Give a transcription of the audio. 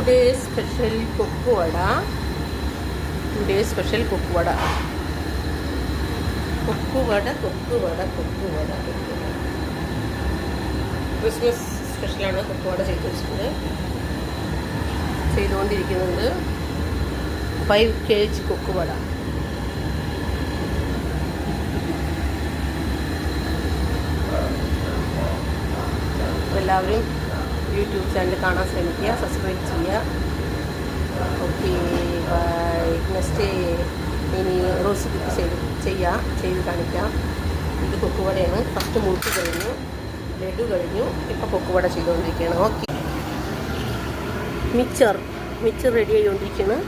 Today's special കൊക്കു വട. Today's special കൊക്കു വട. കൊക്കു വട. Christmas സ്പെഷ്യലാണ് കൊക്കു വട ചെയ്തുകൊണ്ടിരിക്കുന്നത്. 5 kg കൊക്കു വട. എല്ലാവരും യൂട്യൂബ് ചാനൽ കാണാൻ ശ്രമിക്കുക, സബ്സ്ക്രൈബ് ചെയ്യുക. Okay, bye. നെക്സ്റ്റ് ഇനി റോസ് കുക്ക് ചെയ്ത് കാണിക്കാം. ഇത് കൊക്കുവടയാണ്. ഫസ്റ്റ് മുറുക്ക് കഴിഞ്ഞു, ലഡു കഴിഞ്ഞു, ഇപ്പോൾ കൊക്കുവട ചെയ്തുകൊണ്ടിരിക്കുകയാണ്. ഓക്കെ, മിച്ചർ റെഡി ആയിക്കൊണ്ടിരിക്കുകയാണ്.